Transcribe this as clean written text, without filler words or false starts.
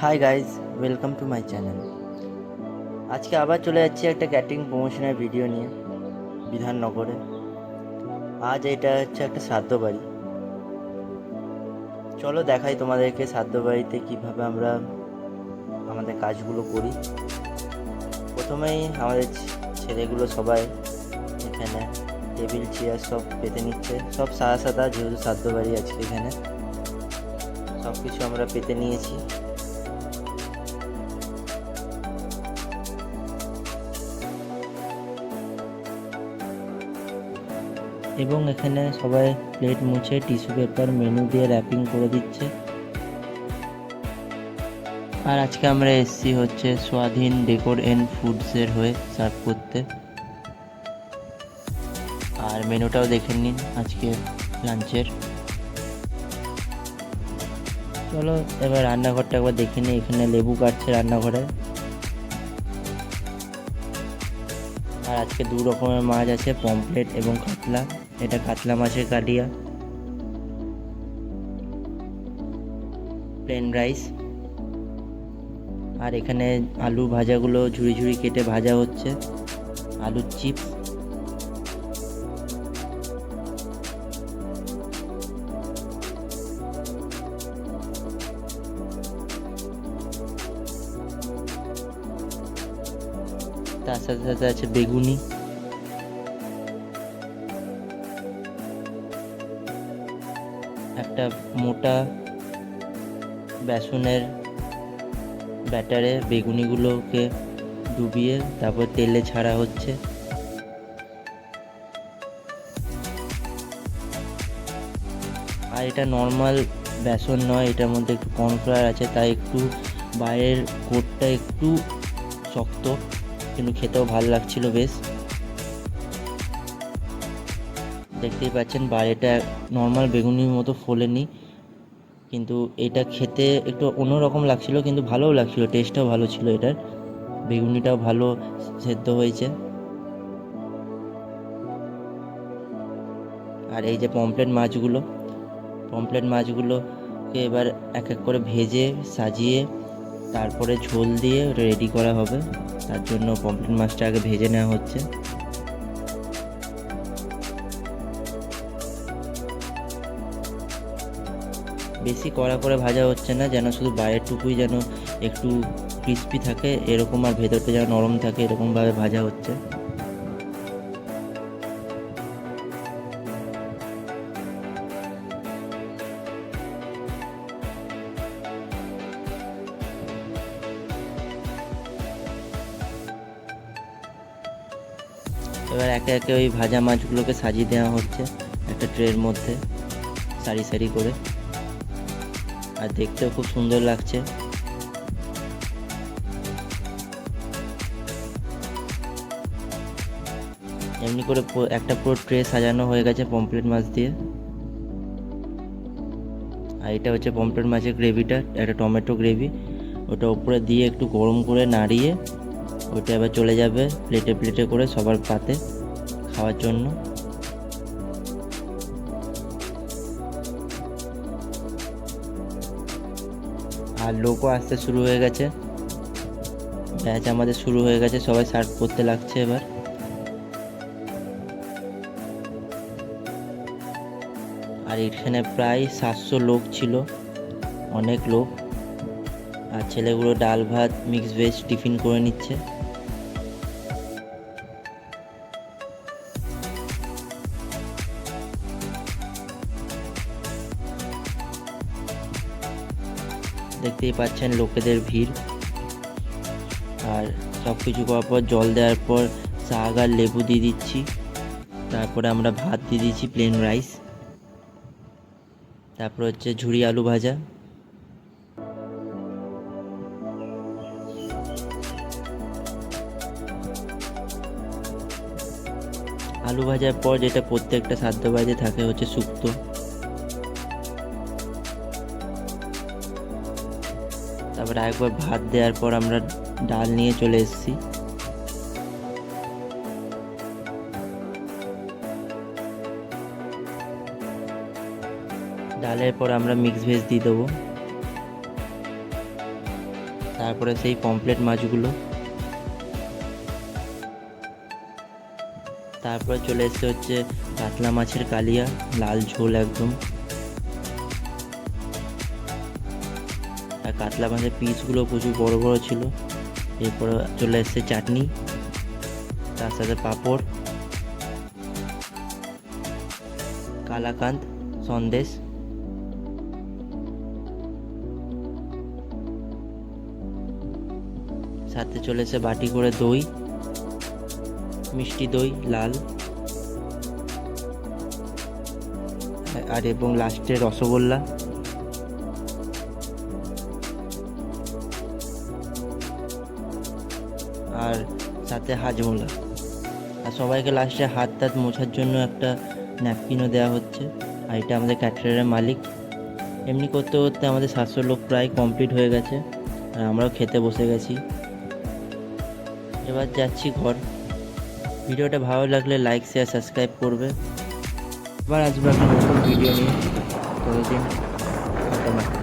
Hi guys, welcome to my channel. আজকে আবার চলে যাচ্ছি একটা ক্যাটারিং প্রমোশনের ভিডিও নিয়ে বিধাননগরে। আজ এটা হচ্ছে একটা শ্রাদ্ধ বাড়ি। চলো দেখাই তোমাদেরকে শ্রাদ্ধ বাড়িতে কীভাবে আমরা আমাদের কাজগুলো করি। প্রথমেই আমাদের ছেলেগুলো সবাই এখানে টেবিল চেয়ার সব পেতে নিচ্ছে, সব সাদা সাদা, যেহেতু শ্রাদ্ধ বাড়ি আজকে এখানে সব কিছু আমরা পেতে নিয়েছি। এবং এখানে সবাই প্লেট মুছে টিস্যু পেপার মেনু দিয়ে র্যাপিং করে দিচ্ছে। আর আজকে আমরা এসছি হচ্ছে স্বাধীন ডেকোর এন্ড ফুডসের হয়ে সার্ভ করতে। আর মেনুটাও দেখে নিন আজকে লাঞ্চের। চলো এবার রান্নাঘরটা একবার দেখে নিই। এখানে লেবু কাটছে রান্নাঘরে। আর আজকে দু রকমের মাছ আছে, পমফ্রেট এবং কাতলা। এটা কাতলা মাছের কালিয়া। Plain rice. আর এখানে আলু ভাজাগুলো ঝুড়ি ঝুড়ি কেটে ভাজা হচ্ছে, আলুর চিপস। তার সাথে সাথে আছে বেগুনি। একটা মোটা বেসনের ব্যাটারে বেগুনিগুলোকে ডুবিয়ে তারপর তেলে ছাড়া হচ্ছে। আর এটা নর্মাল বেসন নয়, এটার মধ্যে একটু কর্নফ্লাওয়ার আছে, তাই একটু বাইরের কোটটা একটু শক্ত, কিন্তু খেতেও ভালো লাগছিল বেশ। দেখতেই পাচ্ছেন বাইরেটা নর্মাল বেগুনির মতো ফোলেনি, কিন্তু এটা খেতে একটু অন্যরকম লাগছিল, কিন্তু ভালোও লাগছিল, টেস্টটাও ভালো ছিল এটার। বেগুনিটাও ভালো সেদ্ধ হয়েছে। আর এই যে পমফ্রেট মাছগুলোকে এবার এক এক করে ভেজে সাজিয়ে তারপরে ঝোল দিয়ে রেডি করা হবে। তার জন্য পমফ্রেট মাছটা আগে ভেজে নেওয়া হচ্ছে। বেশি কড়া করে ভাজা হচ্ছে না, যেন শুধু বাইরেরটুকুই যেন একটু ক্রিস্পি থাকে এরকম, আর ভেতরটা যেন নরম থাকে এরকমভাবে ভাজা হচ্ছে। এবার একে একে ওই ভাজা মাছগুলোকে সাজিয়ে দেওয়া হচ্ছে একটা ট্রের মধ্যে সারি সারি করে। আর দেখতেও খুব সুন্দর লাগছে। এমনি করে একটা পুরো ট্রে সাজানো হয়ে গেছে পমফ্রেট মাছ দিয়ে। আর এটা হচ্ছে পমফ্রেট মাছের গ্রেভিটা, একটা টমেটো গ্রেভি। ওটা উপরে দিয়ে একটু গরম করে নাড়িয়ে ওইটা এবার চলে যাবে প্লেটে প্লেটে করে সবার পাতে খাওয়ার জন্য। আর লোকও আসতে শুরু হয়ে গেছে, ব্যাচ আমাদের শুরু হয়ে গেছে, সবাই সার্ভ করতে লাগছে এবার। আর এখানে প্রায় 700 লোক ছিল, অনেক লোক। আর ছেলেগুলো ডাল ভাত মিক্স ভেজ টিফিন করে নিচ্ছে। দেখতেই পাচ্ছেন লোকেদের ভিড়। আর সব কিছু করার পর জল দেওয়ার পর শাক আর লেবু দিয়ে দিচ্ছি। তারপরে আমরা ভাত দিয়ে দিচ্ছি, প্লেন রাইস। তারপর হচ্ছে ঝুরি আলু ভাজা। আলু ভাজার পর যেটা প্রত্যেকটা শ্রাদ্ধ বাড়িতে থাকে হচ্ছে শুক্তো। তারপরে আরেকবার ভাত দেওয়ার পর আমরা ডাল নিয়ে চলে এসেছি। ডালের পর আমরা মিক্স ভেজ দিয়ে দেবো। তারপরে সেই পমফ্রেট মাছগুলো, তারপরে চলে এসছে হচ্ছে কাতলা মাছের কালিয়া, লাল ঝোল একদম। আর কাতলা মাছের পিসগুলো প্রচুর বড় বড় ছিল। এরপরে চলে এসছে চাটনি, তার সাথে পাঁপড়, কালাকাঁদ, সন্দেশ, সাথে চলে এসে বাটি করে দই, মিষ্টি দই লাল, আর এবং লাস্টে রসগোল্লা। আর সাথে হাজমোলা। আর সবাইকে লাস্টে হাত টাত মোছার জন্য একটা ন্যাপকিনও দেওয়া হচ্ছে। আর এটা আমাদের ক্যাটারারের মালিক। এমনি করতে করতে আমাদের 700 লোক প্রায় কমপ্লিট হয়ে গেছে, আর আমরাও খেতে বসে গেছি। এবার যাচ্ছি ঘর। ভিডিওটা ভালো লাগলে লাইক শেয়ার সাবস্ক্রাইব করবে। এবার আসবো একটা নতুন ভিডিও নিয়ে। ততদিন